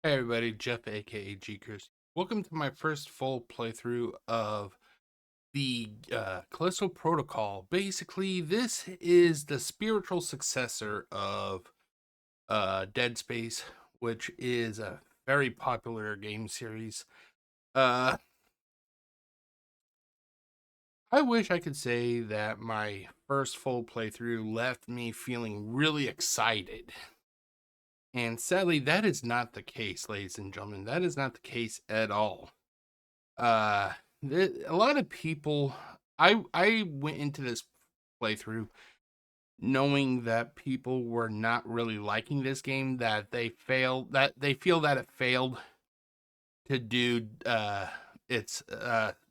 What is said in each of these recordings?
Hey everybody, Jeff aka Gcurse. Welcome to my first full playthrough of the Callisto Protocol. Basically, this is the spiritual successor of Dead Space, which is a very popular game series. Uh, I wish I could say that my first full playthrough left me feeling really excited. And sadly, that is not the case, ladies and gentlemen. That is not the case at all. uh a lot of people, I went into this playthrough knowing that people were not really liking this game, that they feel that it failed to do its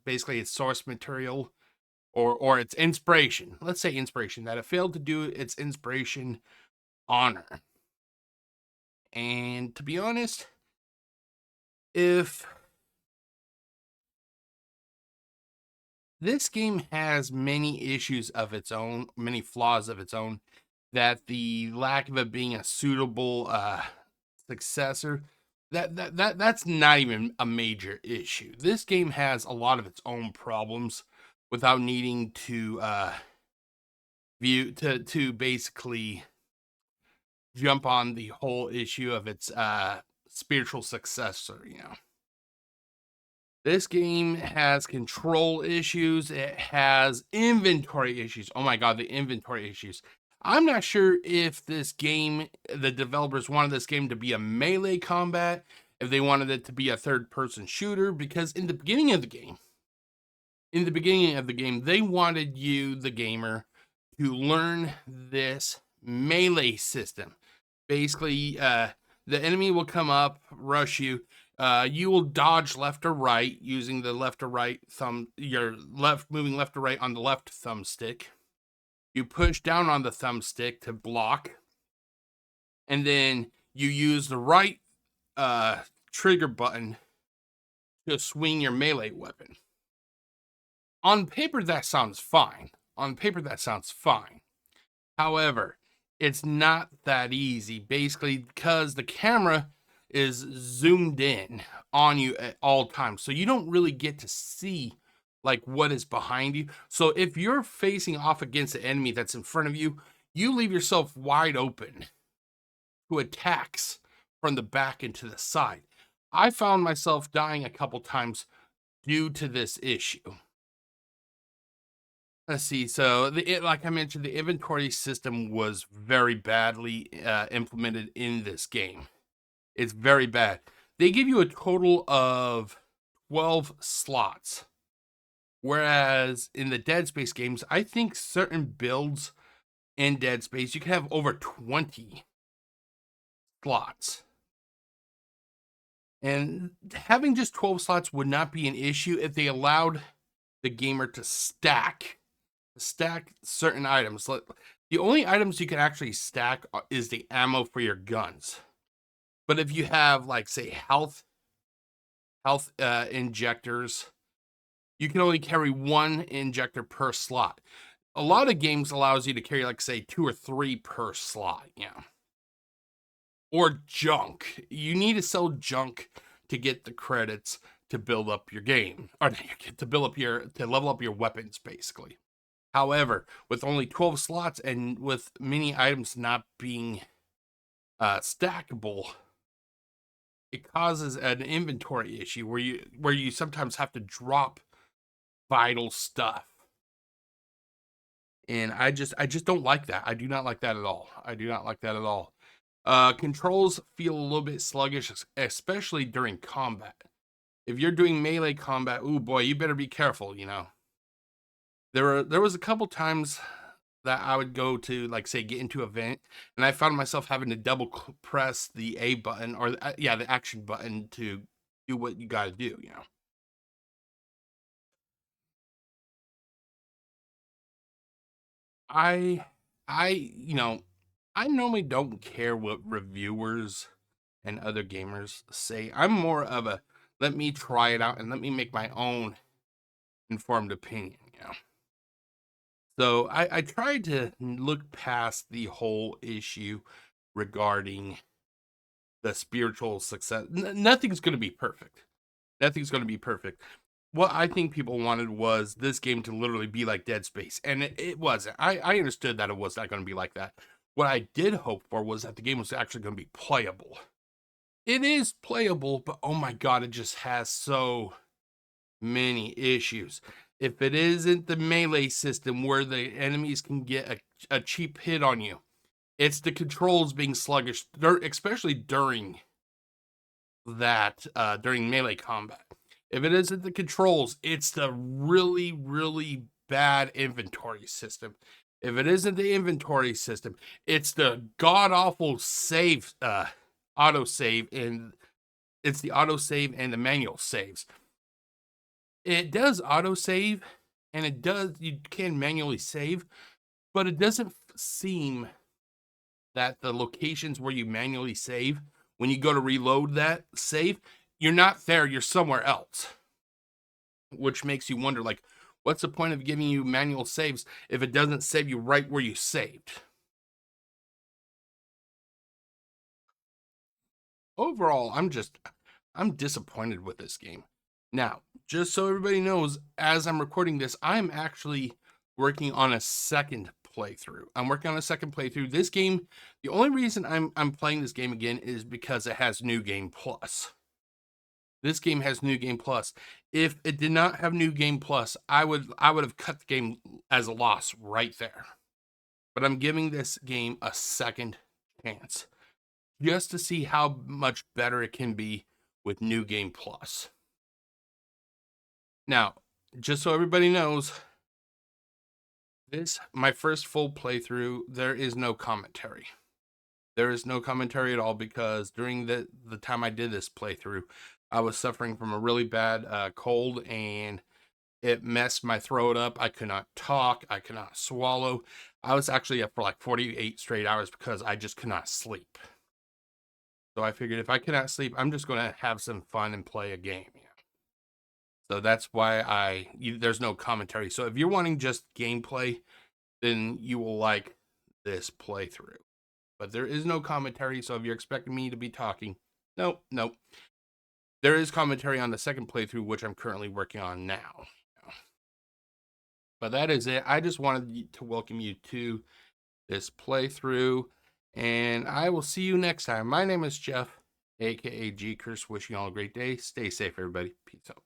basically its source material, or its inspiration. Let's say inspiration, that it failed to do its inspiration honor. And to be honest, if this game has many issues of its own, many flaws of its own, that the lack of it being a suitable successor, that's not even a major issue. This game has a lot of its own problems without needing to to basically jump on the whole issue of its spiritual successor, you know. This game has control issues. It has inventory issues. Oh my god, the inventory issues. I'm not sure if this game, the developers wanted this game to be a melee combat, if they wanted it to be a third person shooter, because in the beginning of the game, they wanted you, the gamer, to learn this melee system. Basically, the enemy will come up, rush you. You will dodge left or right using the left or right thumb, your left, moving left or right on the left thumbstick. You push down on the thumbstick to block, and then you use the right trigger button to swing your melee weapon. On paper, that sounds fine. On paper, that sounds fine. However, it's not that easy, basically, because the camera is zoomed in on you at all times. So you don't really get to see like what is behind you. So if you're facing off against the enemy that's in front of you, you leave yourself wide open to attacks from the back and to the side. I found myself dying a couple times due to this issue. Let's see. So, like I mentioned, the inventory system was very badly implemented in this game. It's very bad. They give you a total of 12 slots, whereas in the Dead Space games, I think certain builds in Dead Space you can have over 20 slots. And having just 12 slots would not be an issue if they allowed the gamer to stack certain items. The only items you can actually stack is the ammo for your guns. But if you have, like, say, health injectors, you can only carry one injector per slot. A lot of games allows you to carry, like, say, two or three per slot, you know. Or junk. You need to sell junk to get the credits to build up your game, or to level up your weapons, basically. However, with only 12 slots and with many items not being stackable, it causes an inventory issue where you sometimes have to drop vital stuff. And I just don't like that. I do not like that at all. I do not like that at all. Controls feel a little bit sluggish, especially during combat. If you're doing melee combat, ooh boy, you better be careful, you know. There was a couple times that I would go to, like, say, get into a vent, and I found myself having to double press the A button, or yeah, the action button, to do what you got to do. You know, I I I normally don't care what reviewers and other gamers say. I'm more of a, let me try it out and let me make my own informed opinion. You know. So I tried to look past the whole issue regarding the spiritual success. Nothing's going to be perfect. Nothing's going to be perfect. What I think people wanted was this game to literally be like Dead Space, and it wasn't. I understood that it was not going to be like that. What I did hope for was that the game was actually going to be playable. It is playable, but oh my god, it just has so many issues. If it isn't the melee system where the enemies can get a cheap hit on you, it's the controls being sluggish, especially during during melee combat. If it isn't the controls, it's the really, really bad inventory system. If it isn't the inventory system, it's the god awful save, auto save, and it's the auto save and the manual saves. It does auto save, and you can manually save, but it doesn't seem that the locations where you manually save, when you go to reload that save, you're not there, you're somewhere else. Which makes you wonder, like, what's the point of giving you manual saves if it doesn't save you right where you saved? Overall, I'm disappointed with this game. Now, just so everybody knows, as I'm recording this, I'm actually working on a second playthrough. I'm working on a second playthrough. This game, the only reason I'm playing this game again is because it has New Game Plus. This game has New Game Plus. If it did not have New Game Plus, I would have cut the game as a loss right there. But I'm giving this game a second chance just to see how much better it can be with New Game Plus. Now, just so everybody knows, this my first full playthrough, there is no commentary. There is no commentary at all because during the time I did this playthrough, I was suffering from a really bad cold, and it messed my throat up. I could not talk. I could not swallow. I was actually up for like 48 straight hours because I just could not sleep. So I figured if I cannot sleep, I'm just going to have some fun and play a game. So that's why there's no commentary. So if you're wanting just gameplay, then you will like this playthrough. But there is no commentary, so if you're expecting me to be talking, nope. There is commentary on the second playthrough, which I'm currently working on now. But that is it. I just wanted to welcome you to this playthrough, and I will see you next time. My name is Jeff, aka Gcurse. Wishing you all a great day. Stay safe, everybody. Peace out.